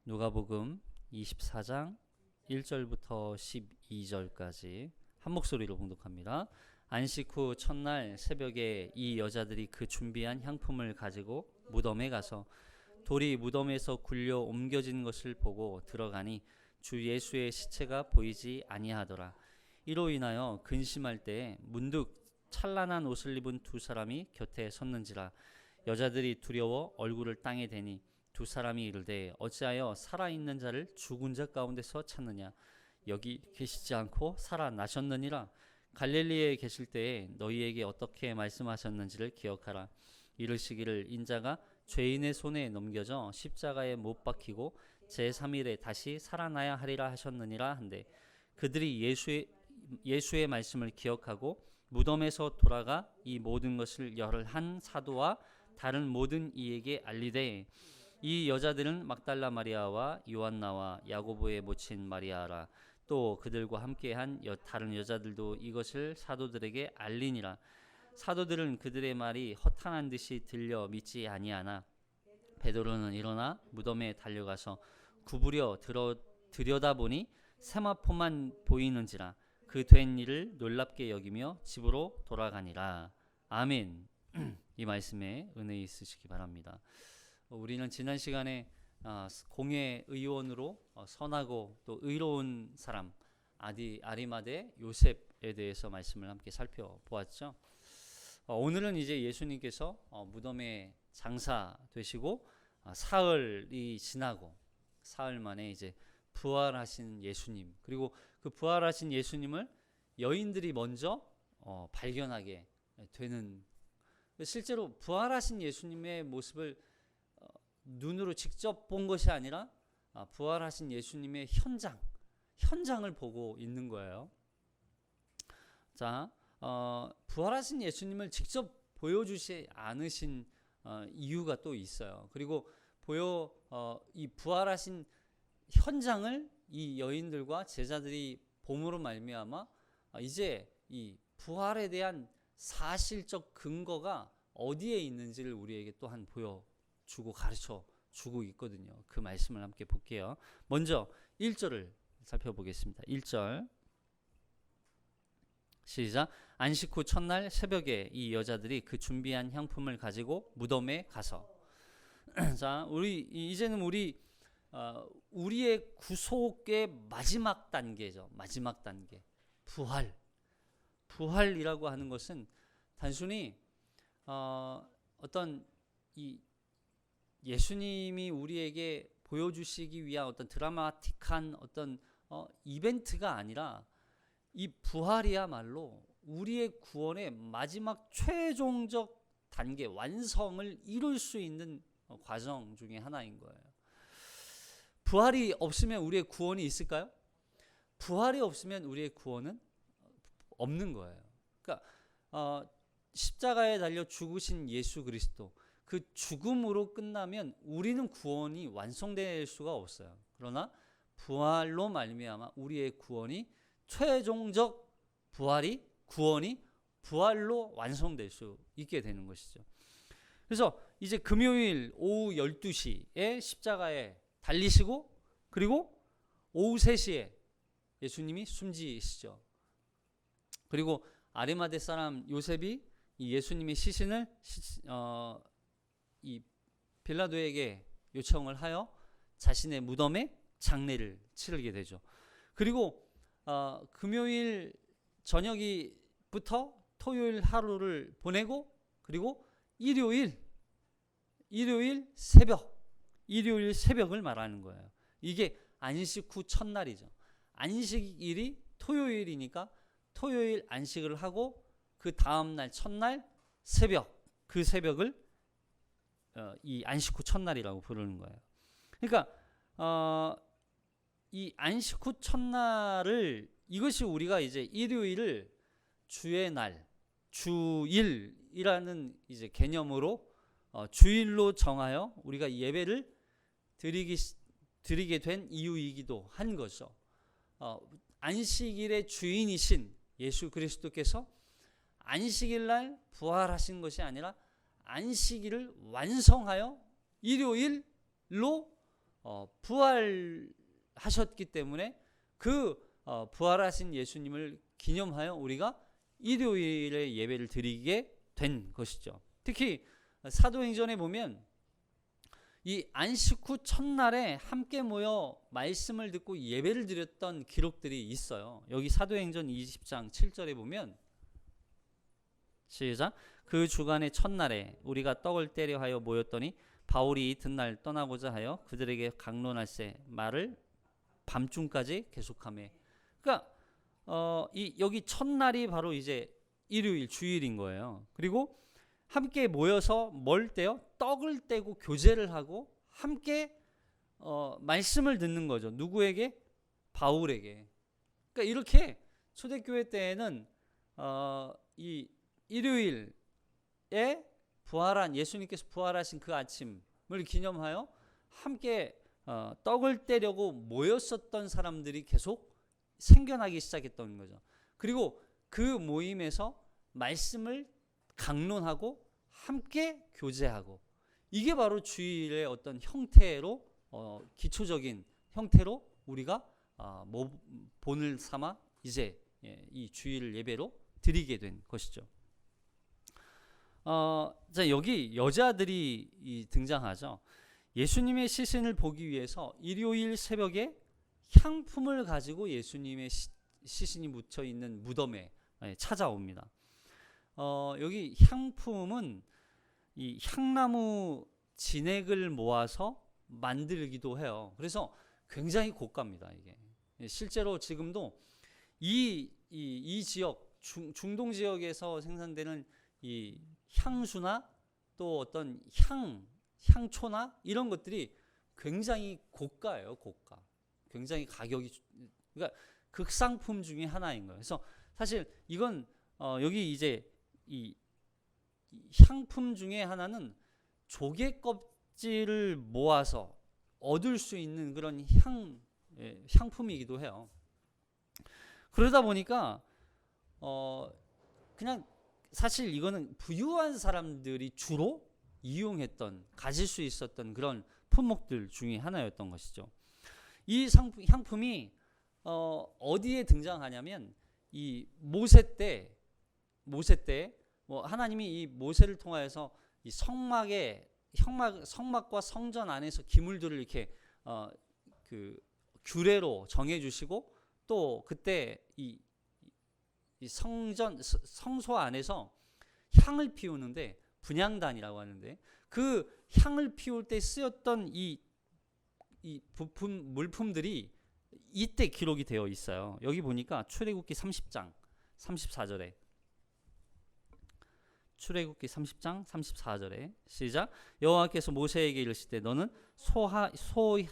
누가복음 24장 1절부터 12절까지 한 목소리로 봉독합니다. 안식 후 첫날 새벽에 이 여자들이 그 준비한 향품을 가지고 무덤에 가서 돌이 무덤에서 굴려 옮겨진 것을 보고 들어가니 주 예수의 시체가 보이지 아니하더라. 이로 인하여 근심할 때에 문득 찬란한 옷을 입은 두 사람이 곁에 섰는지라. 여자들이 두려워 얼굴을 땅에 대니 두 사람이 이르되 어찌하여 살아있는 자를 죽은 자 가운데서 찾느냐. 여기 계시지 않고 살아나셨느니라. 갈릴리에 계실 때에 너희에게 어떻게 말씀하셨는지를 기억하라. 이르시기를 인자가 죄인의 손에 넘겨져 십자가에 못 박히고 제3일에 다시 살아나야 하리라 하셨느니라 한데, 그들이 예수의 말씀을 기억하고 무덤에서 돌아가 이 모든 것을 열을 한 사도와 다른 모든 이에게 알리되, 이 여자들은 막달라 마리아와 요한나와 야고보의 모친 마리아라. 또 그들과 함께한 다른 여자들도 이것을 사도들에게 알리니라. 사도들은 그들의 말이 허탄한 듯이 들려 믿지 아니하나 베드로는 일어나 무덤에 달려가서 구부려 들여다보니 세마포만 보이는지라. 그 된 일을 놀랍게 여기며 집으로 돌아가니라. 아멘. 이 말씀에 은혜 있으시기 바랍니다. 우리는 지난 시간에 공회 의원으로 선하고 또 의로운 사람 아리마대 요셉에 대해서 말씀을 함께 살펴보았죠. 오늘은 이제 예수님께서 무덤에 장사되시고 사흘이 지나고 사흘 만에 이제 부활하신 예수님, 그리고 그 부활하신 예수님을 여인들이 먼저 발견하게 되는, 실제로 부활하신 예수님의 모습을 눈으로 직접 본 것이 아니라 부활하신 예수님의 현장을 보고 있는 거예요. 자, 부활하신 예수님을 직접 보여주지 않으신 이유가 또 있어요. 그리고 이 부활하신 현장을 이 여인들과 제자들이 봄으로 말미암아 이제 이 부활에 대한 사실적 근거가 어디에 있는지를 우리에게 또한 보여주고 가르쳐주고 있거든요. 그 말씀을 함께 볼게요. 먼저 1절을 살펴보겠습니다. 1절 시작. 안식 후 첫날 새벽에 이 여자들이 그 준비한 향품을 가지고 무덤에 가서 자, 이제는 우리의 구속의 마지막 단계죠. 마지막 단계. 부활이라고 하는 것은 단순히 어떤 이 예수님이 우리에게 보여주시기 위한 어떤 드라마틱한 어떤 이벤트가 아니라, 이 부활이야말로 우리의 구원의 마지막 최종적 단계, 완성을 이룰 수 있는 과정 중에 하나인 거예요. 부활이 없으면 우리의 구원이 있을까요? 부활이 없으면 우리의 구원은 없는 거예요. 그러니까 십자가에 달려 죽으신 예수 그리스도, 그 죽음으로 끝나면 우리는 구원이 완성될 수가 없어요. 그러나 부활로 말미암아 우리의 구원이 최종적 구원이 부활로 완성될 수 있게 되는 것이죠. 그래서 이제 금요일 오후 12시에 십자가에 달리시고, 그리고 오후 3시에 예수님이 숨지시죠. 그리고 아리마대 사람 요셉이 이 예수님의 시신을 이 빌라도에게 요청을 하여 자신의 무덤에 장례를 치르게 되죠. 그리고 금요일 저녁부터 토요일 하루를 보내고, 그리고 일요일 새벽을 말하는 거예요. 이게 안식 후 첫날이죠. 안식일이 토요일이니까 토요일 안식을 하고 그 다음날 첫날 새벽, 그 새벽을 이 안식 후 첫날이라고 부르는 거예요. 그러니까 이 안식 후 첫날을, 이것이 우리가 이제 일요일을 주의 날, 주일이라는 이제 개념으로 주일로 정하여 우리가 예배를 드리게 된 이유이기도 한 거죠. 안식일의 주인이신 예수 그리스도께서 안식일 날 부활하신 것이 아니라 안식일을 완성하여 일요일로 부활하셨기 때문에 그 부활하신 예수님을 기념하여 우리가 일요일에 예배를 드리게 된 것이죠. 특히 사도행전에 보면 이 안식 후 첫날에 함께 모여 말씀을 듣고 예배를 드렸던 기록들이 있어요. 여기 사도행전 20장 7절에 보면 시작. 그 주간의 첫날에 우리가 떡을 떼려 하여 모였더니 바울이 이튿날 떠나고자 하여 그들에게 강론할세 말을 밤중까지 계속하며. 그러니까 여기 첫날이 바로 이제 일요일 주일인 거예요. 그리고 함께 모여서 뭘 떼요? 떡을 떼고 교제를 하고 함께 말씀을 듣는 거죠. 누구에게? 바울에게. 그러니까 이렇게 초대교회 때에는 이 일요일에 부활한 예수님께서 부활하신 그 아침을 기념하여 함께 떡을 떼려고 모였었던 사람들이 계속 생겨나기 시작했던 거죠. 그리고 그 모임에서 말씀을 강론하고 함께 교제하고, 이게 바로 주일의 어떤 형태로 기초적인 형태로 우리가 본을 삼아 이제 이 주일 예배로 드리게 된 것이죠. 자, 여기 여자들이 등장하죠. 예수님의 시신을 보기 위해서 일요일 새벽에 향품을 가지고 예수님의 시신이 묻혀 있는 무덤에 찾아옵니다. 여기 향품은 이 향나무 진액을 모아서 만들기도 해요. 그래서 굉장히 고가입니다. 이게 실제로 지금도 이 지역 중동 지역에서 생산되는 이 향수나 또 어떤 향초나 이런 것들이 굉장히 고가예요. 고가. 굉장히 가격이, 그러니까 극상품 중에 하나인 거예요. 그래서 사실 이건 여기 이제 이 향품 중에 하나는 조개 껍질을 모아서 얻을 수 있는 그런 향품이기도 해요. 그러다 보니까 그냥 사실 이거는 부유한 사람들이 주로 이용했던, 가질 수 있었던 그런 품목들 중에 하나였던 것이죠. 이 향품이 어디에 등장하냐면 이 모세 때 하나님이 이 모세를 통하여서 이 성막과 성전 안에서 기물들을 이렇게 그 규례로 정해 주시고, 또 그때 이 성소 안에서 향을 피우는데 분향단이라고 하는데, 그 향을 피울 때 쓰였던 이 부품 물품들이 이때 기록이 되어 있어요. 여기 보니까 출애굽기 30장 34절에 출애굽기 30장 34절에 시작. 여호와께서 모세에게 이르시되 너는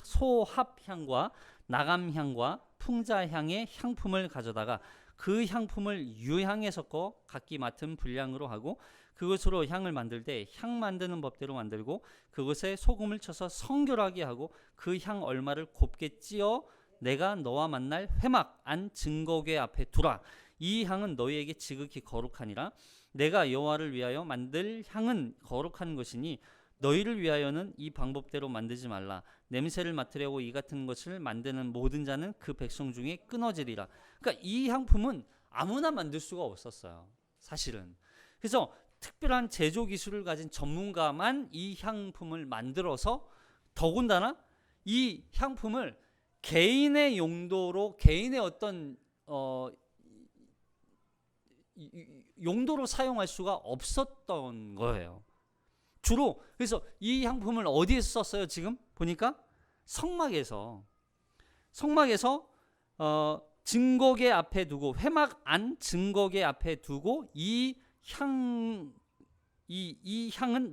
소합향과 나감향과 풍자향의 향품을 가져다가 그 향품을 유향에 섞어 각기 맡은 분량으로 하고 그것으로 향을 만들 때 향 만드는 법대로 만들고 그것에 소금을 쳐서 성결하게 하고 그 향 얼마를 곱게 찌어 내가 너와 만날 회막 안 증거궤 앞에 두라. 이 향은 너희에게 지극히 거룩하니라. 내가 여호와를 위하여 만들 향은 거룩한 것이니 너희를 위하여는 이 방법대로 만들지 말라. 냄새를 맡으려고 이 같은 것을 만드는 모든 자는 그 백성 중에 끊어지리라. 그러니까 이 향품은 아무나 만들 수가 없었어요, 사실은. 그래서 특별한 제조 기술을 가진 전문가만 이 향품을 만들어서, 더군다나 이 향품을 개인의 용도로, 개인의 어떤 용도로 사용할 수가 없었던 거예요. 주로 그래서 이 향품을 어디에서 썼어요? 지금 보니까 성막에서 증거궤 앞에 두고, 회막 안 증거궤 앞에 두고 이 향은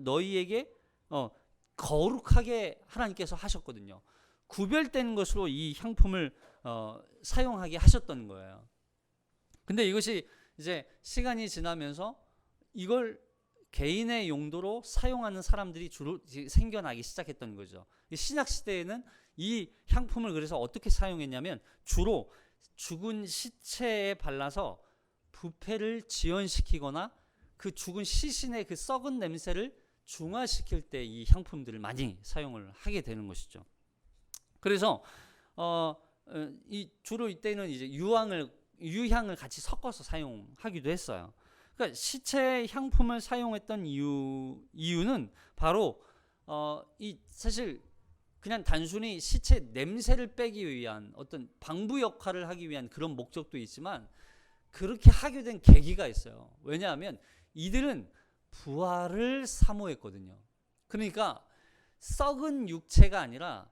너희에게 거룩하게 하나님께서 하셨거든요. 구별된 것으로 이 향품을 사용하게 하셨던 거예요. 근데 이것이 이제 시간이 지나면서 이걸 개인의 용도로 사용하는 사람들이 주로 생겨나기 시작했던 거죠. 신약 시대에는 이 향품을 그래서 어떻게 사용했냐면 주로 죽은 시체에 발라서 부패를 지연시키거나 그 죽은 시신의 그 썩은 냄새를 중화시킬 때 이 향품들을 많이 사용을 하게 되는 것이죠. 그래서 이 주로 이때는 이제 유향을 같이 섞어서 사용하기도 했어요. 그러니까 시체 향품을 사용했던 이유는 바로 이 사실 그냥 단순히 시체 냄새를 빼기 위한 어떤 방부 역할을 하기 위한 그런 목적도 있지만 그렇게 하게 된 계기가 있어요. 왜냐하면 이들은 부활을 사모했거든요. 그러니까 썩은 육체가 아니라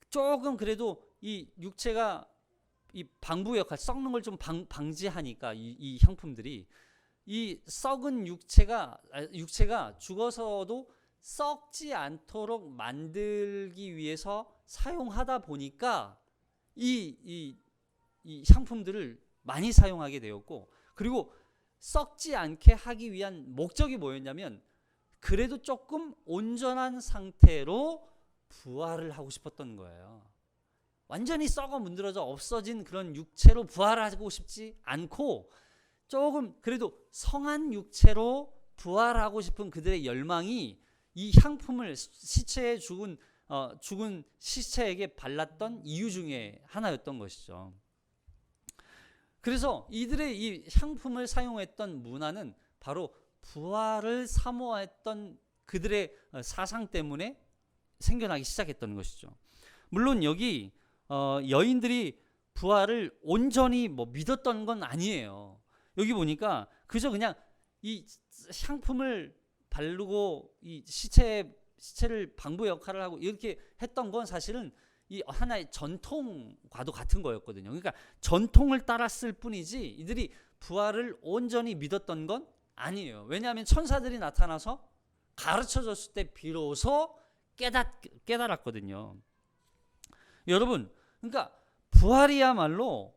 조금 그래도 이 육체가 이 방부 역할, 썩는 걸 좀 방지하니까 이 향품들이 이 썩은 육체가 죽어서도 썩지 않도록 만들기 위해서 사용하다 보니까 이 향품들을 많이 사용하게 되었고, 그리고 썩지 않게 하기 위한 목적이 뭐였냐면 그래도 조금 온전한 상태로 부활을 하고 싶었던 거예요. 완전히 썩어 문드러져 없어진 그런 육체로 부활하고 싶지 않고 조금 그래도 성한 육체로 부활하고 싶은 그들의 열망이 이 향품을 시체에 죽은 시체에게 발랐던 이유 중에 하나였던 것이죠. 그래서 이들의 이 향품을 사용했던 문화는 바로 부활을 사모했던 그들의 사상 때문에 생겨나기 시작했던 것이죠. 물론 여기 여인들이 부활을 온전히 믿었던 건 아니에요. 여기 보니까 그저 그냥 이 향품을 바르고 이 시체를 방부 역할을 하고 이렇게 했던 건 사실은 이 하나의 전통과도 같은 거였거든요. 그러니까 전통을 따랐을 뿐이지 이들이 부활을 온전히 믿었던 건 아니에요. 왜냐하면 천사들이 나타나서 가르쳐줬을 때 비로소 깨달았거든요. 여러분, 그러니까 부활이야말로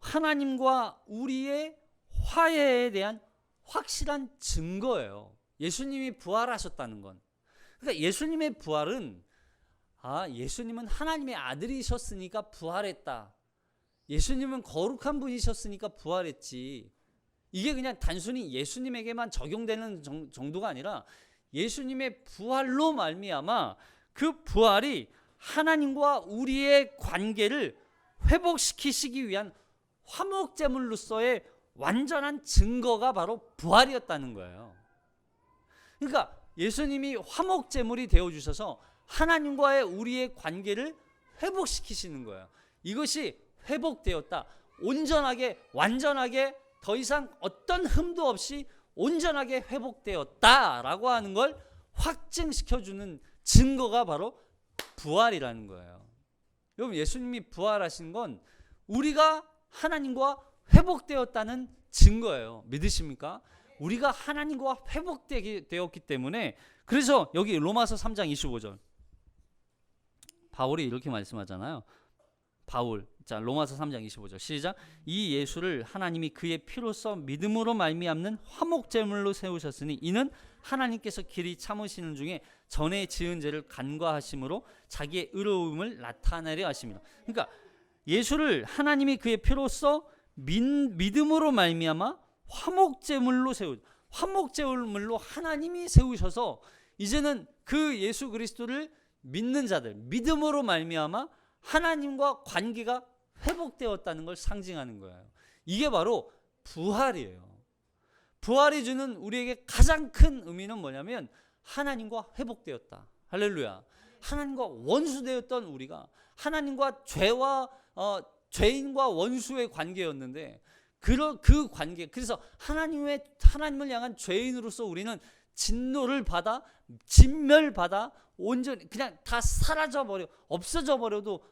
하나님과 우리의 화해에 대한 확실한 증거예요. 예수님이 부활하셨다는 건. 그러니까 예수님의 부활은 예수님은 하나님의 아들이셨으니까 부활했다. 예수님은 거룩한 분이셨으니까 부활했지. 이게 그냥 단순히 예수님에게만 적용되는 정도가 아니라 예수님의 부활로 말미암아 그 부활이 하나님과 우리의 관계를 회복시키시기 위한 화목제물로서의 완전한 증거가 바로 부활이었다는 거예요. 그러니까 예수님이 화목제물이 되어주셔서 하나님과의 우리의 관계를 회복시키시는 거예요. 이것이 회복되었다. 온전하게 완전하게 더 이상 어떤 흠도 없이 온전하게 회복되었다라고 하는 걸 확증시켜주는 증거가 바로 부활이라는 거예요. 여러분, 예수님이 부활하신 건 우리가 하나님과 회복되었다는 증거예요. 믿으십니까? 우리가 하나님과 회복되었기 때문에. 그래서 여기 로마서 3장 25절 바울이 이렇게 말씀하잖아요. 자, 로마서 3장 25절 시작. 이 예수를 하나님이 그의 피로써 믿음으로 말미암는 화목제물로 세우셨으니 이는 하나님께서 길이 참으시는 중에 전에 지은 죄를 간과하심으로 자기의 의로움을 나타내려 하십니다. 그러니까 예수를 하나님이 그의 피로써 믿음으로 말미암아 화목제물로 화목제물로 하나님이 세우셔서 이제는 그 예수 그리스도를 믿는 자들, 믿음으로 말미암아 하나님과 관계가 회복되었다는 걸 상징하는 거예요. 이게 바로 부활이에요. 부활이 주는 우리에게 가장 큰 의미는 뭐냐면 하나님과 회복되었다. 할렐루야. 하나님과 원수되었던 우리가 하나님과 죄인과 원수의 관계였는데 그 관계, 그래서 하나님을 향한 죄인으로서 우리는 진노를 받아 진멸받아 온전히 그냥 다 사라져버려 없어져버려도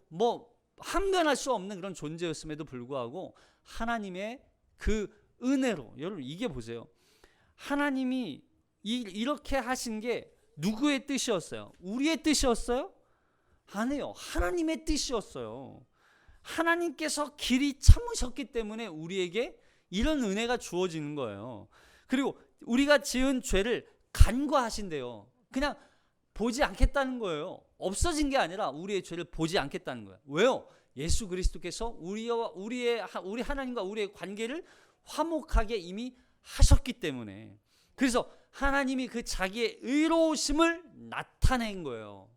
항변할 수 없는 그런 존재였음에도 불구하고 하나님의 그 은혜로, 여러분 이게 보세요. 하나님이 이렇게 하신 게 누구의 뜻이었어요? 우리의 뜻이었어요? 아니에요. 하나님의 뜻이었어요. 하나님께서 길이 참으셨기 때문에 우리에게 이런 은혜가 주어지는 거예요. 그리고 우리가 지은 죄를 간과하신대요. 그냥 보지 않겠다는 거예요. 없어진 게 아니라 우리의 죄를 보지 않겠다는 거예요. 왜요? 예수 그리스도께서 우리 하나님과 우리의 관계를 화목하게 이미 하셨기 때문에. 그래서 하나님이 그 자기의 의로우심을 나타낸 거예요.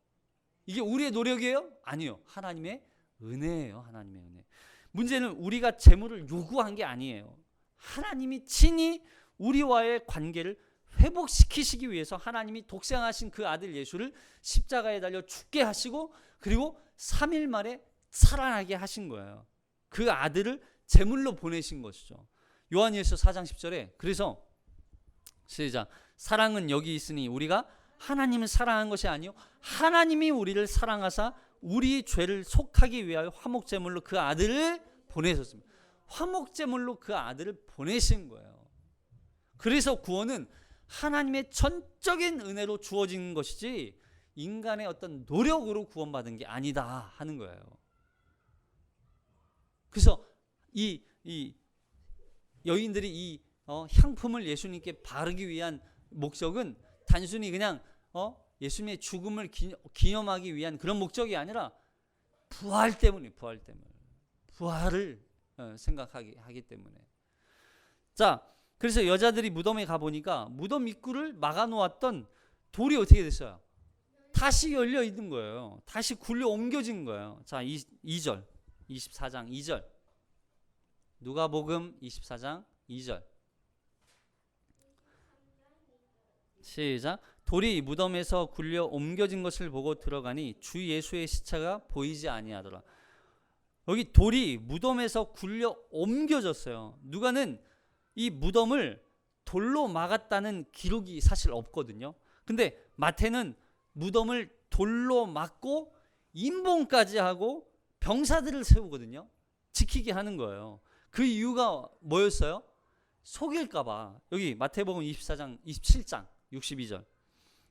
이게 우리의 노력이에요? 아니요. 하나님의 은혜예요. 하나님의 은혜. 문제는 우리가 재물을 요구한 게 아니에요. 하나님이 친히 우리와의 관계를 회복시키시기 위해서 하나님이 독생하신 그 아들 예수를 십자가에 달려 죽게 하시고 그리고 3일 만에 살아나게 하신 거예요. 그 아들을 제물로 보내신 것이죠. 요한일서 4장 10절에 그래서 시작. 사랑은 여기 있으니 우리가 하나님을 사랑한 것이 아니요 하나님이 우리를 사랑하사 우리 죄를 속하기 위하여 화목제물로 그 아들을 보내셨습니다. 화목제물로 그 아들을 보내신 거예요. 그래서 구원은 하나님의 전적인 은혜로 주어진 것이지 인간의 어떤 노력으로 구원받은 게 아니다 하는 거예요. 그래서 이 여인들이 이 향품을 예수님께 바르기 위한 목적은 단순히 그냥 예수님의 죽음을 기념하기 위한 그런 목적이 아니라 부활 때문에 부활을 생각하기 때문에. 자, 그래서 여자들이 무덤에 가보니까 무덤 입구를 막아놓았던 돌이 어떻게 됐어요? 다시 열려 있는 거예요. 다시 굴려 옮겨진 거예요. 자, 2절 24장 2절 누가복음 24장 2절 시작. 돌이 무덤에서 굴려 옮겨진 것을 보고 들어가니 주 예수의 시체가 보이지 아니하더라. 여기 돌이 무덤에서 굴려 옮겨졌어요. 누가는 이 무덤을 돌로 막았다는 기록이 사실 없거든요. 근데 마태는 무덤을 돌로 막고 임봉까지 하고 병사들을 세우거든요. 지키게 하는 거예요. 그 이유가 뭐였어요? 속일까 봐. 여기 마태복음 27장 62절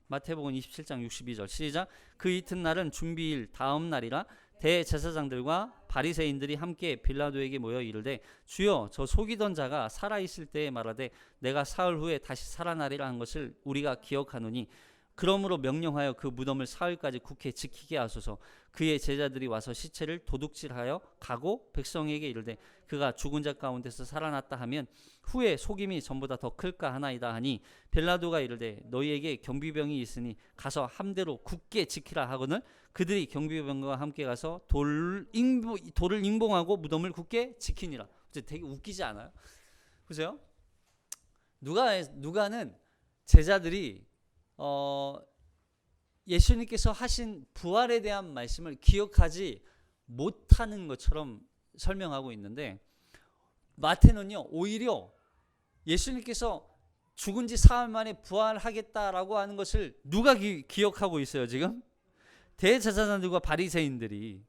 마태복음 27장 62절 시작. 그 이튿날은 준비일 다음 날이라 대제사장들과 바리새인들이 함께 빌라도에게 모여 이르되 주여 저 속이던 자가 살아있을 때에 말하되 내가 사흘 후에 다시 살아나리라 한 것을 우리가 기억하노니 그러므로 명령하여 그 무덤을 사흘까지 굳게 지키게 하소서. 그의 제자들이 와서 시체를 도둑질하여 가고 백성에게 이르되 그가 죽은 자 가운데서 살아났다 하면 후에 속임이 전보다 더 클까 하나이다 하니 빌라도가 이르되 너희에게 경비병이 있으니 가서 함대로 굳게 지키라 하거늘 그들이 경비병과 함께 가서 돌을 임봉하고 무덤을 굳게 지키니라. 되게 웃기지 않아요? 보세요. 누가는 제자들이 예수님께서 하신 부활에 대한 말씀을 기억하지 못하는 것처럼 설명하고 있는데 마태는요 오히려 예수님께서 죽은 지 사흘 만에 부활하겠다라고 하는 것을 누가 기억하고 있어요 지금? 대제사장들과 바리새인들이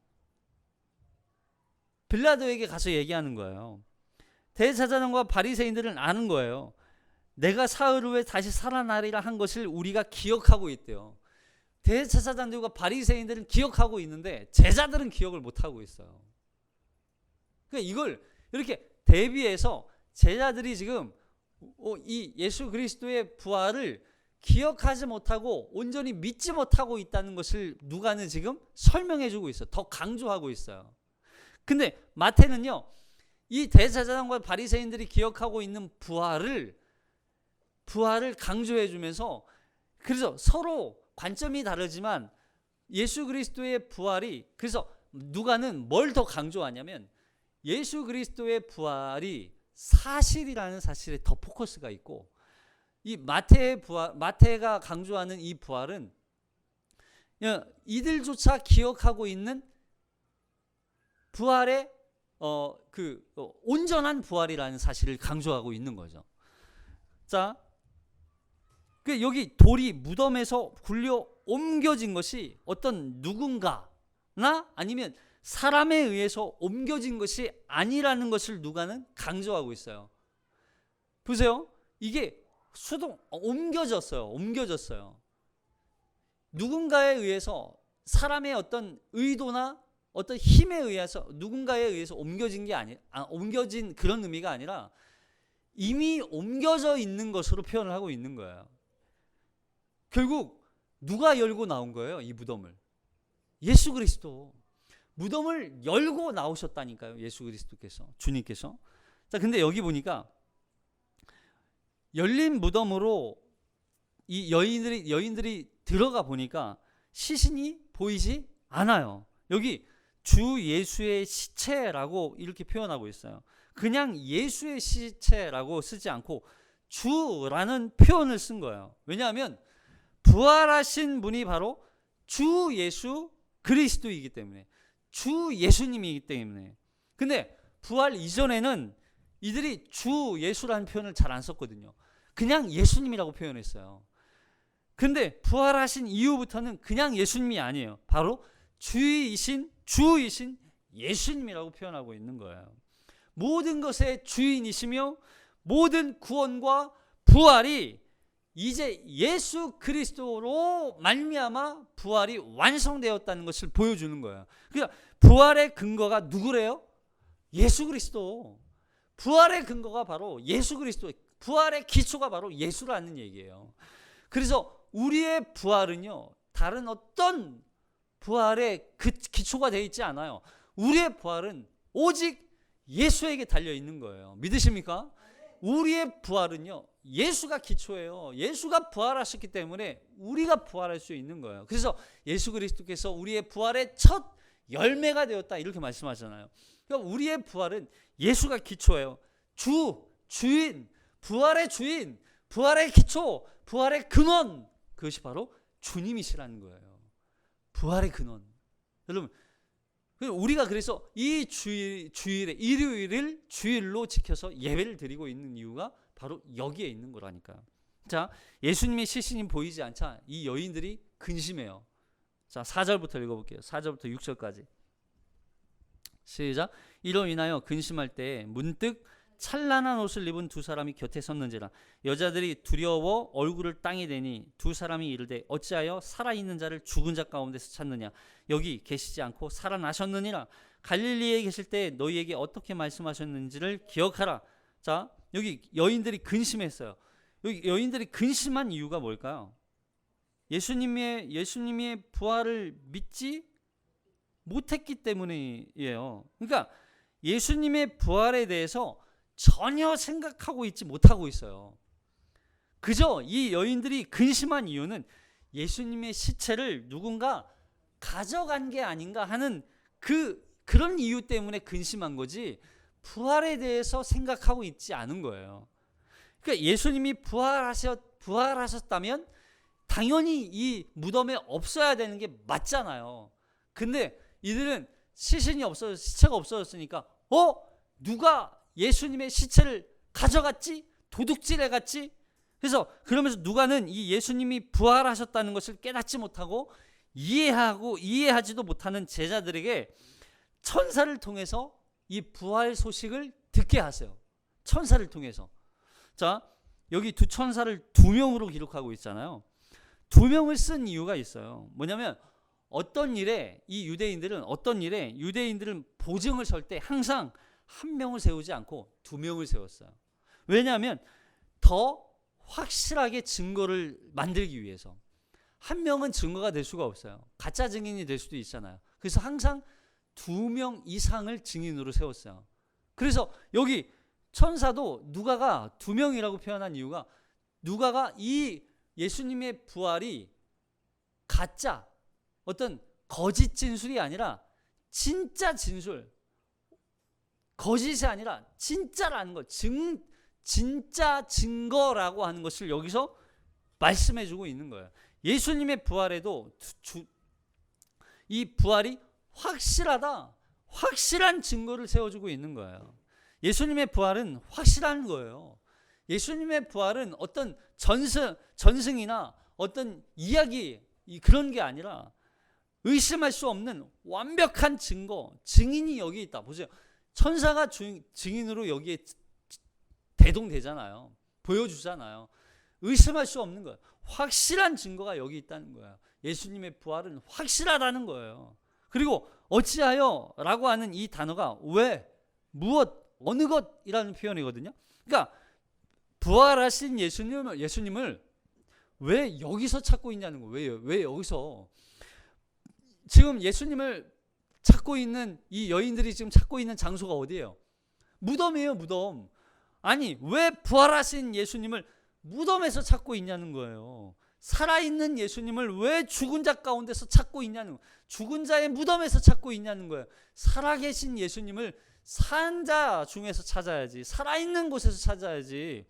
빌라도에게 가서 얘기하는 거예요. 대제사장과 바리새인들은 아는 거예요. 내가 사흘 후에 다시 살아나리라 한 것을 우리가 기억하고 있대요. 대제사장들과 바리새인들은 기억하고 있는데 제자들은 기억을 못하고 있어요. 그러니까 이걸 이렇게 대비해서 제자들이 지금 이 예수 그리스도의 부활을 기억하지 못하고 온전히 믿지 못하고 있다는 것을 누가는 지금 설명해 주고 있어요. 더 강조하고 있어요. 근데 마태는요 이 대제사장과 바리새인들이 기억하고 있는 부활을 강조해 주면서 그래서 서로 관점이 다르지만 예수 그리스도의 부활이 그래서 누가는 뭘 더 강조하냐면 예수 그리스도의 부활이 사실이라는 사실에 더 포커스가 있고 이 마태가 강조하는 이 부활은 이들조차 기억하고 있는 부활의 온전한 부활이라는 사실을 강조하고 있는 거죠. 자, 여기 돌이 무덤에서 굴려 옮겨진 것이 어떤 누군가나 아니면 사람에 의해서 옮겨진 것이 아니라는 것을 누가는 강조하고 있어요. 보세요. 이게 옮겨졌어요. 누군가에 의해서 사람의 어떤 의도나 어떤 힘에 의해서 누군가에 의해서 옮겨진 그런 의미가 아니라 이미 옮겨져 있는 것으로 표현을 하고 있는 거예요. 결국 누가 열고 나온 거예요? 이 무덤을. 예수 그리스도. 무덤을 열고 나오셨다니까요. 예수 그리스도께서. 주님께서. 자, 근데 여기 보니까 열린 무덤으로 이 여인들이 들어가 보니까 시신이 보이지 않아요. 여기 주 예수의 시체라고 이렇게 표현하고 있어요. 그냥 예수의 시체라고 쓰지 않고 주라는 표현을 쓴 거예요. 왜냐하면 부활하신 분이 바로 주 예수 그리스도이기 때문에, 주 예수님이기 때문에. 근데 부활 이전에는 이들이 주 예수라는 표현을 잘 안 썼거든요. 그냥 예수님이라고 표현했어요. 근데 부활하신 이후부터는 그냥 예수님이 아니에요. 바로 주이신 예수님이라고 표현하고 있는 거예요. 모든 것의 주인이시며 모든 구원과 부활이 이제 예수 그리스도로 말미암아 부활이 완성되었다는 것을 보여주는 거예요. 그러니까 부활의 근거가 누구래요? 예수 그리스도. 부활의 근거가 바로 예수 그리스도. 부활의 기초가 바로 예수라는 얘기예요. 그래서 우리의 부활은요, 다른 어떤 부활의 그 기초가 되어 있지 않아요. 우리의 부활은 오직 예수에게 달려 있는 거예요. 믿으십니까? 우리의 부활은요, 예수가 기초예요. 예수가 부활하셨기 때문에 우리가 부활할 수 있는 거예요. 그래서 예수 그리스도께서 우리의 부활의 첫 열매가 되었다 이렇게 말씀하잖아요. 그러니까 우리의 부활은 예수가 기초예요. 주인, 부활의 주인, 부활의 기초, 부활의 근원, 그것이 바로 주님이시라는 거예요. 부활의 근원. 여러분, 우리가 그래서 이 주일에 일요일을 주일로 지켜서 예배를 드리고 있는 이유가 바로 여기에 있는 거라니까요. 자, 예수님의 시신이 보이지 않자 이 여인들이 근심해요. 자, 4절부터 읽어볼게요. 4절부터 6절까지. 시작. 이로 인하여 근심할 때 문득 찬란한 옷을 입은 두 사람이 곁에 섰는지라. 여자들이 두려워 얼굴을 땅에 대니 두 사람이 이르되 어찌하여 살아있는 자를 죽은 자 가운데서 찾느냐. 여기 계시지 않고 살아나셨느니라. 갈릴리에 계실 때 너희에게 어떻게 말씀하셨는지를 기억하라. 자, 여기 여인들이 근심했어요. 여기 여인들이 근심한 이유가 뭘까요? 예수님의 부활을 믿지 못했기 때문이에요. 그러니까 예수님의 부활에 대해서 전혀 생각하고 있지 못하고 있어요. 그저 이 여인들이 근심한 이유는 예수님의 시체를 누군가 가져간 게 아닌가 하는 그런 이유 때문에 근심한 거지, 부활에 대해서 생각하고 있지 않은 거예요. 그러니까 예수님이 부활하셨다면 당연히 이 무덤에 없어야 되는 게 맞잖아요. 근데 이들은 시체가 없어졌으니까 누가 예수님의 시체를 가져갔지? 도둑질해갔지? 그래서 그러면서 누가는 이 예수님이 부활하셨다는 것을 깨닫지 못하고 이해하지도 못하는 제자들에게 천사를 통해서 이 부활 소식을 듣게 하세요. 천사를 통해서. 자, 여기 두 천사를 2명으로 기록하고 있잖아요. 2명을 쓴 이유가 있어요. 뭐냐면 유대인들은 보증을 설 때 항상 1명을 세우지 않고 2명을 세웠어요. 왜냐하면 더 확실하게 증거를 만들기 위해서. 1명은 증거가 될 수가 없어요. 가짜 증인이 될 수도 있잖아요. 그래서 항상 2명 이상을 증인으로 세웠어요. 그래서 여기 천사도 누가가 2명이라고 표현한 이유가, 누가가 이 예수님의 부활이 가짜, 어떤 거짓 진술이 아니라 진짜 진술, 거짓이 아니라 진짜라는 것, 진짜 증거라고 하는 것을 여기서 말씀해주고 있는 거예요. 예수님의 부활에도 이 부활이 확실한 증거를 세워주고 있는 거예요. 예수님의 부활은 확실한 거예요. 예수님의 부활은 어떤 전승이나 어떤 이야기 그런 게 아니라 의심할 수 없는 완벽한 증거, 증인이 여기 있다. 보세요. 천사가 증인으로 여기에 대동되잖아요. 보여주잖아요. 의심할 수 없는 거예요. 확실한 증거가 여기 있다는 거예요. 예수님의 부활은 확실하다는 거예요. 그리고 어찌하여 라고 하는 이 단어가 왜, 무엇, 어느 것이라는 표현이거든요. 그러니까 부활하신 예수님을 왜 여기서 찾고 있냐는 거예요. 왜 여기서. 지금 예수님을 찾고 있는 이 여인들이 지금 찾고 있는 장소가 어디예요? 무덤이에요, 무덤. 아니, 왜 부활하신 예수님을 무덤에서 찾고 있냐는 거예요. 살아있는 예수님을 왜 죽은 자 가운데서 찾고 있냐는 거예요. 죽은 자의 무덤에서 찾고 있냐는 거예요. 살아계신 예수님을 산 자 중에서 찾아야지, 살아있는 곳에서 찾아야지.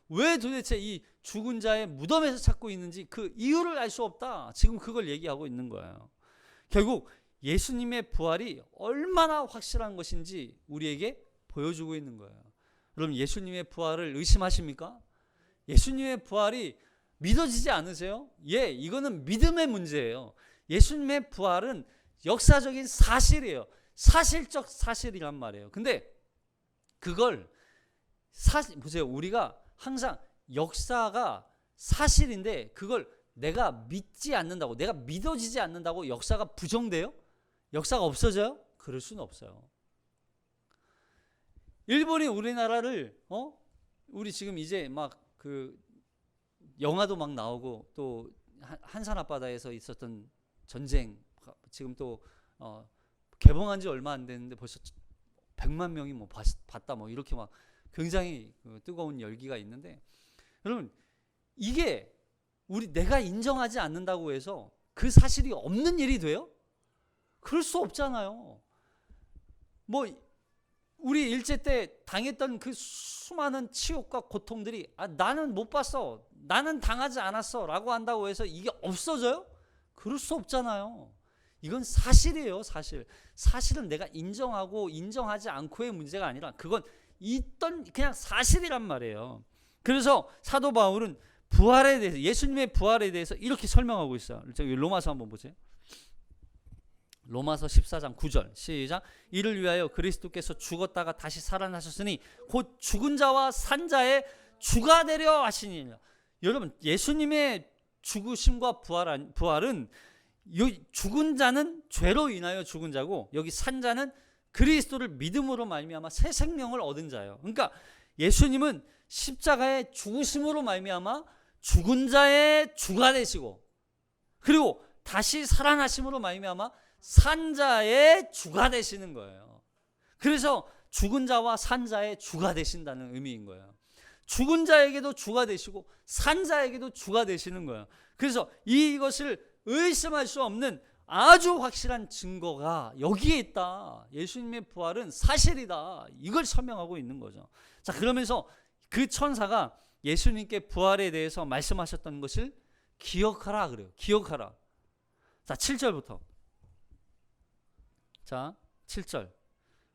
왜 도대체 이 죽은 자의 무덤에서 찾고 있는지 그 이유를 알 수 없다. 지금 그걸 얘기하고 있는 거예요. 결국 예수님의 부활이 얼마나 확실한 것인지 우리에게 보여주고 있는 거예요. 여러분, 예수님의 부활을 의심하십니까? 예수님의 부활이 믿어지지 않으세요? 예, 이거는 믿음의 문제예요. 예수님의 부활은 역사적인 사실이에요. 사실적 사실이란 말이에요. 근데 그걸 보세요. 우리가 항상 역사가 사실인데 그걸 내가 믿지 않는다고, 내가 믿어지지 않는다고 역사가 부정돼요? 역사가 없어져요? 그럴 수는 없어요. 일본이 우리나라를 우리 지금 이제 막 그 영화도 막 나오고 또 한산 앞바다에서 있었던 전쟁 지금 또 개봉한 지 얼마 안 됐는데 벌써 100만 명이 뭐 봤다 뭐 이렇게 막 굉장히 뜨거운 열기가 있는데, 여러분 이게 내가 인정하지 않는다고 해서 그 사실이 없는 일이 돼요? 그럴 수 없잖아요. 뭐 우리 일제 때 당했던 그 수많은 치욕과 고통들이 나는 못 봤어, 나는 당하지 않았어 라고 한다고 해서 이게 없어져요? 그럴 수 없잖아요. 이건 사실이에요. 사실은 내가 인정하고 인정하지 않고의 문제가 아니라 그건 있던 그냥 사실이란 말이에요. 그래서 사도 바울은 부활에 대해서, 예수님의 부활에 대해서 이렇게 설명하고 있어요. 저기 로마서 한번 보세요. 로마서 14장 9절 시작. 이를 위하여 그리스도께서 죽었다가 다시 살아나셨으니 곧 죽은 자와 산 자의 주가 되려 하시니라. 여러분, 예수님의 죽으심과 부활은 죽은 자는 죄로 인하여 죽은 자고, 여기 산 자는 그리스도를 믿음으로 말미암아 새 생명을 얻은 자예요. 그러니까 예수님은 십자가의 죽으심으로 말미암아 죽은 자의 주가 되시고, 그리고 다시 살아나심으로 말미암아 산 자의 주가 되시는 거예요. 그래서 죽은 자와 산 자의 주가 되신다는 의미인 거예요. 죽은 자에게도 주가 되시고 산 자에게도 주가 되시는 거예요. 그래서 이것을 의심할 수 없는 아주 확실한 증거가 여기에 있다. 예수님의 부활은 사실이다. 이걸 설명하고 있는 거죠. 자, 그러면서 그 천사가 예수님께 부활에 대해서 말씀하셨던 것을 기억하라 그래요. 기억하라. 자, 7절부터. 자, 7절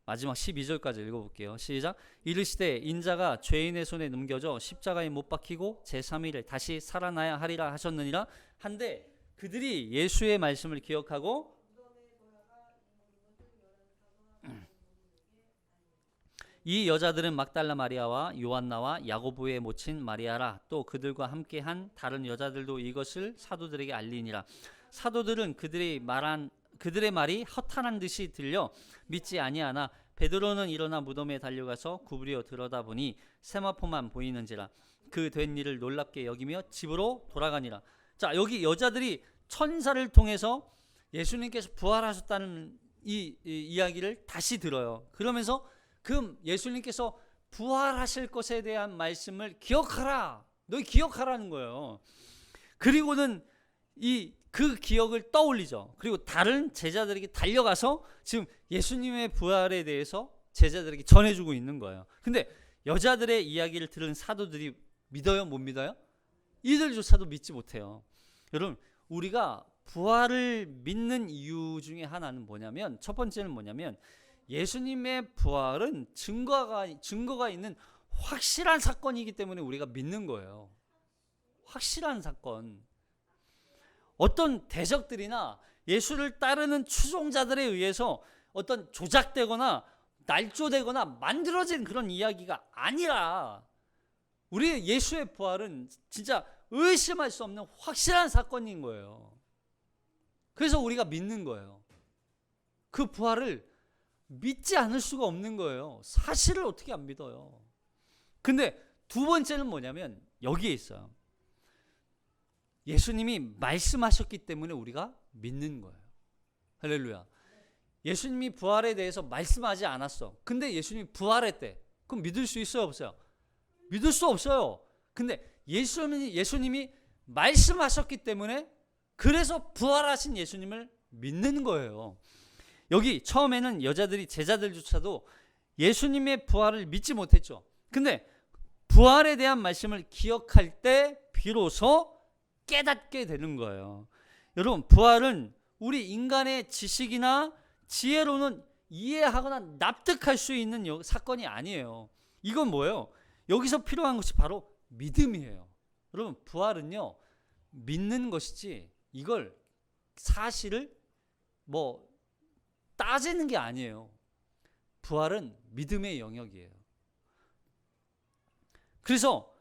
마지막 12절까지 읽어볼게요. 시작. 이르시되 인자가 죄인의 손에 넘겨져 십자가에 못 박히고 제3일에 다시 살아나야 하리라 하셨느니라 한데, 그들이 예수의 말씀을 기억하고 이 여자들은 막달라 마리아와 요한나와 야고보의 모친 마리아라. 또 그들과 함께한 다른 여자들도 이것을 사도들에게 알리니라. 사도들은 그들의 말이 허탄한 듯이 들려 믿지 아니하나 베드로는 일어나 무덤에 달려가서 구부려 들여다보니 세마포만 보이는지라. 그 된 일을 놀랍게 여기며 집으로 돌아가니라. 자, 여기 여자들이 천사를 통해서 예수님께서 부활하셨다는 이 이야기를 다시 들어요. 그러면서 그 예수님께서 부활하실 것에 대한 말씀을 기억하라. 너희 기억하라는 거예요. 그리고는 그 기억을 떠올리죠. 그리고 다른 제자들에게 달려가서 지금 예수님의 부활에 대해서 제자들에게 전해주고 있는 거예요. 근데 여자들의 이야기를 들은 사도들이 믿어요? 못 믿어요? 이들조차도 믿지 못해요. 여러분, 우리가 부활을 믿는 이유 중에 하나는 뭐냐면, 첫 번째는 뭐냐면 예수님의 부활은 증거가 있는 확실한 사건이기 때문에 우리가 믿는 거예요. 확실한 사건. 어떤 대적들이나 예수를 따르는 추종자들에 의해서 어떤 조작되거나 날조되거나 만들어진 그런 이야기가 아니라, 우리 예수의 부활은 진짜 의심할 수 없는 확실한 사건인 거예요. 그래서 우리가 믿는 거예요. 그 부활을 믿지 않을 수가 없는 거예요. 사실을 어떻게 안 믿어요? 근데 두 번째는 뭐냐면 여기에 있어요. 예수님이 말씀하셨기 때문에 우리가 믿는 거예요. 할렐루야. 예수님이 부활에 대해서 말씀하지 않았어. 근데 예수님이 부활했대. 그럼 믿을 수 있어요, 없어요? 믿을 수 없어요. 근데 예수님이 말씀하셨기 때문에 그래서 부활하신 예수님을 믿는 거예요. 여기 처음에는 여자들이 제자들조차도 예수님의 부활을 믿지 못했죠. 근데 부활에 대한 말씀을 기억할 때 비로소 깨닫게 되는 거예요. 여러분, 부활은 우리 인간의 지식이나 지혜로는 이해하거나 납득할 수 있는 사건이 아니에요. 이건 뭐예요? 여기서 필요한 것이 바로 믿음이에요. 여러분, 부활은요, 믿는 것이지 이걸 사실을 따지는 게 아니에요. 부활은 믿음의 영역이에요. 그래서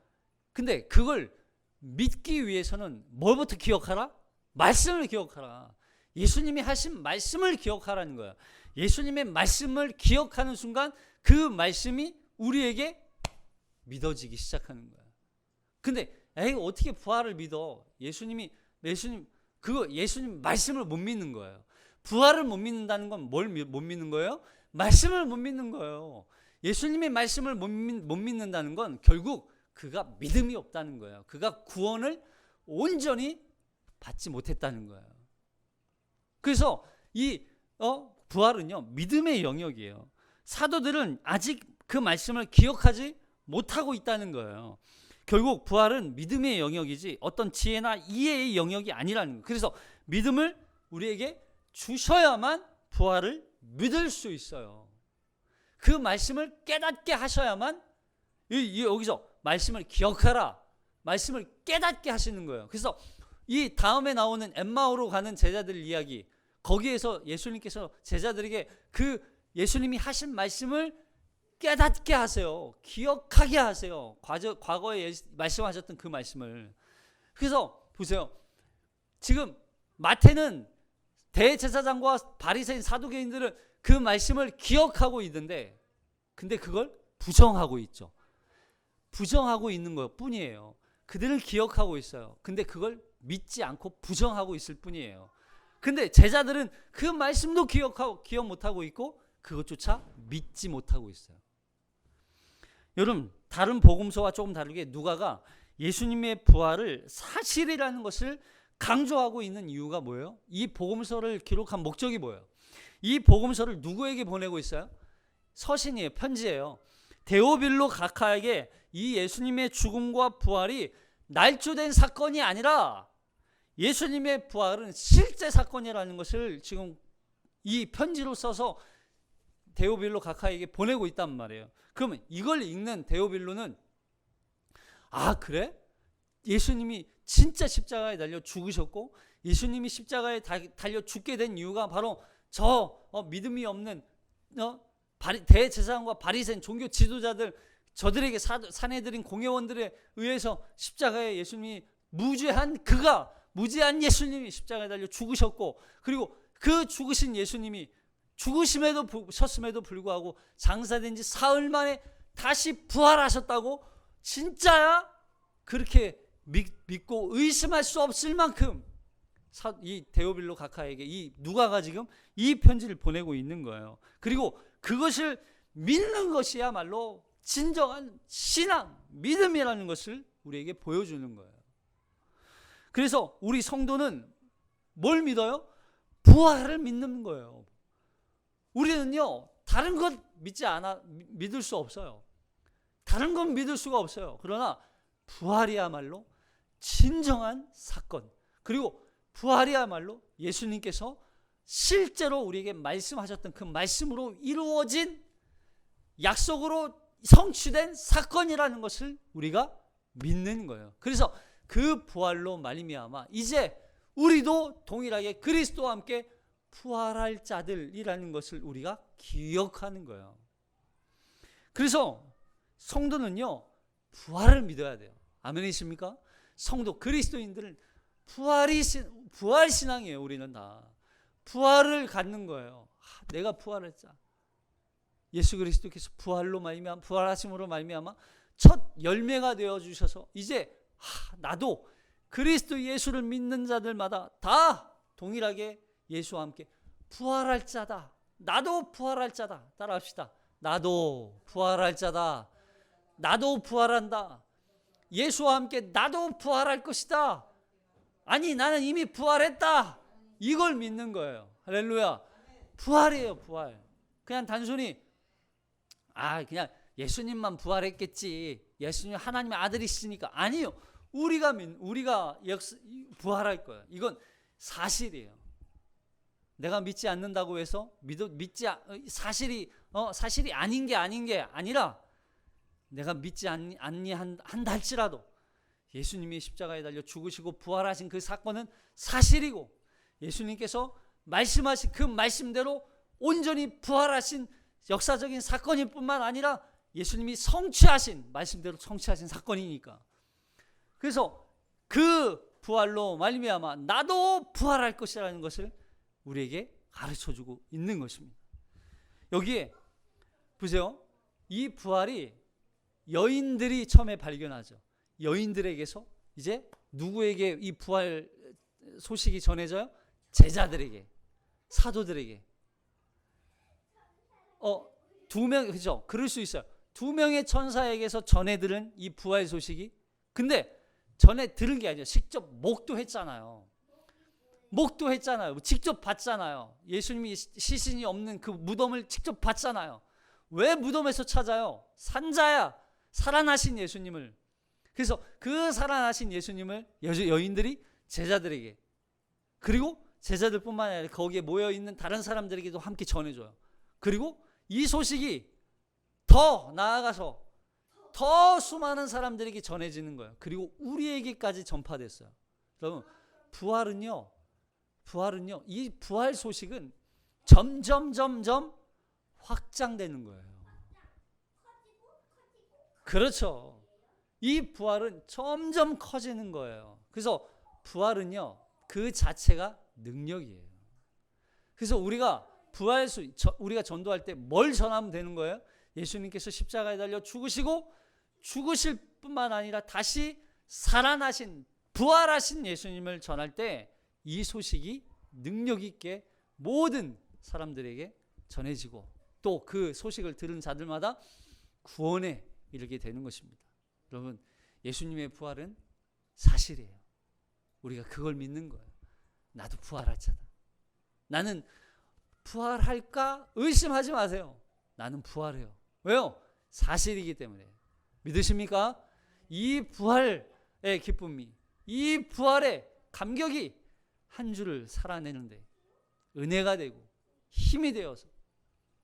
근데 그걸 믿기 위해서는 뭘부터 기억하라? 말씀을 기억하라. 예수님이 하신 말씀을 기억하라는 거야. 예수님의 말씀을 기억하는 순간 그 말씀이 우리에게 믿어지기 시작하는 거야. 근데 어떻게 부활을 믿어? 예수님 말씀을 못 믿는 거예요. 부활을 못 믿는다는 건 뭘 못 믿는 거예요? 말씀을 못 믿는 거예요. 예수님의 말씀을 못 믿는다는 건 결국 그가 믿음이 없다는 거예요. 그가 구원을 온전히 받지 못했다는 거예요. 그래서 이 부활은요, 믿음의 영역이에요. 사도들은 아직 그 말씀을 기억하지 못하고 있다는 거예요. 결국 부활은 믿음의 영역이지 어떤 지혜나 이해의 영역이 아니라는 거예요. 그래서 믿음을 우리에게 주셔야만 부활을 믿을 수 있어요. 그 말씀을 깨닫게 하셔야만 여기서 말씀을 기억하라, 말씀을 깨닫게 하시는 거예요. 그래서 이 다음에 나오는 엠마오로 가는 제자들 이야기, 거기에서 예수님께서 제자들에게 그 예수님이 하신 말씀을 깨닫게 하세요. 기억하게 하세요. 과거에 말씀하셨던 그 말씀을. 그래서 보세요. 지금 마태는 대제사장과 바리새인 사두개인들은 그 말씀을 기억하고 있는데, 근데 그걸 부정하고 있죠. 부정하고 있는 것 뿐이에요. 그들은 기억하고 있어요. 근데 그걸 믿지 않고 부정하고 있을 뿐이에요. 근데 제자들은 그 말씀도 기억 못하고 있고 그것조차 믿지 못하고 있어요. 여러분, 다른 복음서와 조금 다르게 누가가 예수님의 부활을 사실이라는 것을 강조하고 있는 이유가 뭐예요? 이 복음서를 기록한 목적이 뭐예요? 이 복음서를 누구에게 보내고 있어요? 서신이에요. 편지예요. 데오빌로 각하에게 이 예수님의 죽음과 부활이 날조된 사건이 아니라 예수님의 부활은 실제 사건이라는 것을 지금 이 편지로 써서 데오빌로 각하에게 보내고 있단 말이에요. 그러면 이걸 읽는 데오빌로는, 아 그래? 예수님이 진짜 십자가에 달려 죽으셨고 예수님이 십자가에 달려 죽게 된 이유가 바로 저 믿음이 없는 대제사장과 바리새인 종교 지도자들, 저들에게 사내들인 공회원들에 의해서 십자가에 예수님이 무죄한 예수님이 십자가에 달려 죽으셨고, 그리고 그 죽으신 예수님이 셨음에도 불구하고 장사된 지 사흘 만에 다시 부활하셨다고 진짜야? 그렇게 믿고 의심할 수 없을 만큼 이 데오빌로 각하에게 이 누가가 지금 이 편지를 보내고 있는 거예요. 그리고 그것을 믿는 것이야말로 진정한 신앙, 믿음이라는 것을 우리에게 보여주는 거예요. 그래서 우리 성도는 뭘 믿어요? 부활을 믿는 거예요. 우리는요, 다른 것 믿을 수 없어요. 다른 건 믿을 수가 없어요. 그러나 부활이야말로 진정한 사건, 그리고 부활이야말로 예수님께서 실제로 우리에게 말씀하셨던 그 말씀으로 이루어진, 약속으로 성취된 사건이라는 것을 우리가 믿는 거예요. 그래서 그 부활로 말미암아 이제 우리도 동일하게 그리스도와 함께 부활할 자들이라는 것을 우리가 기억하는 거예요. 그래서 성도는요, 부활을 믿어야 돼요. 아멘이십니까? 성도 그리스도인들은 부활 신앙이에요. 우리는 다 부활을 갖는 거예요. 내가 부활했자. 예수 그리스도께서 부활하심으로 말미암아 첫 열매가 되어 주셔서 이제 나도 그리스도 예수를 믿는 자들마다 다 동일하게 예수와 함께 부활할 자다. 나도 부활할 자다. 따라합시다. 나도 부활할 자다. 나도 부활한다. 예수와 함께 나도 부활할 것이다. 아니 나는 이미 부활했다. 이걸 믿는 거예요. 할렐루야. 부활이에요, 부활. 그냥 단순히 그냥 예수님만 부활했겠지. 예수님 하나님의 아들이시니까. 아니요. 우리가 부활할 거예요. 이건 사실이에요. 내가 믿지 않는다고 해서 사실이 아닌 게 아니라 내가 믿지 않니 한다 할지라도 예수님이 십자가에 달려 죽으시고 부활하신 그 사건은 사실이고, 예수님께서 말씀하신 그 말씀대로 온전히 부활하신 역사적인 사건일 뿐만 아니라 예수님이 말씀대로 성취하신 사건이니까. 그래서 그 부활로 말미암아 나도 부활할 것이라는 것을 우리에게 가르쳐주고 있는 것입니다. 여기에 보세요. 이 부활이 여인들이 처음에 발견하죠. 여인들에게서 이제 누구에게 이 부활 소식이 전해져요? 제자들에게, 사도들에게. 두 명, 그죠? 그럴 수 있어요. 2명의 천사에게서 전해 들은 이 부활 소식이, 근데 전에 들은 게 아니라 직접 목도했잖아요. 직접 봤잖아요. 예수님이 시신이 없는 그 무덤을 직접 봤잖아요. 왜 무덤에서 찾아요? 산자야, 살아나신 예수님을. 그래서 그 살아나신 예수님을 여인들이 제자들에게, 그리고 제자들뿐만 아니라 거기에 모여있는 다른 사람들에게도 함께 전해줘요. 그리고 이 소식이 더 나아가서 더 수많은 사람들에게 전해지는 거예요. 그리고 우리에게까지 전파됐어요. 여러분, 부활은요, 이 부활 소식은 점점 확장되는 거예요. 그렇죠. 이 부활은 점점 커지는 거예요. 그래서 부활은요, 그 자체가 능력이에요. 그래서 우리가 우리가 전도할 때 뭘 전하면 되는 거예요? 예수님께서 십자가에 달려 죽으실 뿐만 아니라 다시 살아나신, 부활하신 예수님을 전할 때 이 소식이 능력 있게 모든 사람들에게 전해지고, 또 그 소식을 들은 자들마다 구원에 이르게 되는 것입니다. 여러분, 예수님의 부활은 사실이에요. 우리가 그걸 믿는 거예요. 나도 부활할 자다. 나는 부활할까 의심하지 마세요. 나는 부활해요. 왜요? 사실이기 때문에. 믿으십니까? 이 부활의 기쁨이, 이 부활의 감격이 한 주를 살아내는데 은혜가 되고 힘이 되어서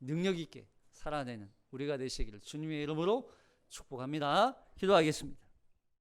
능력 있게 살아내는 우리가 되시기를 주님의 이름으로 축복합니다. 기도하겠습니다.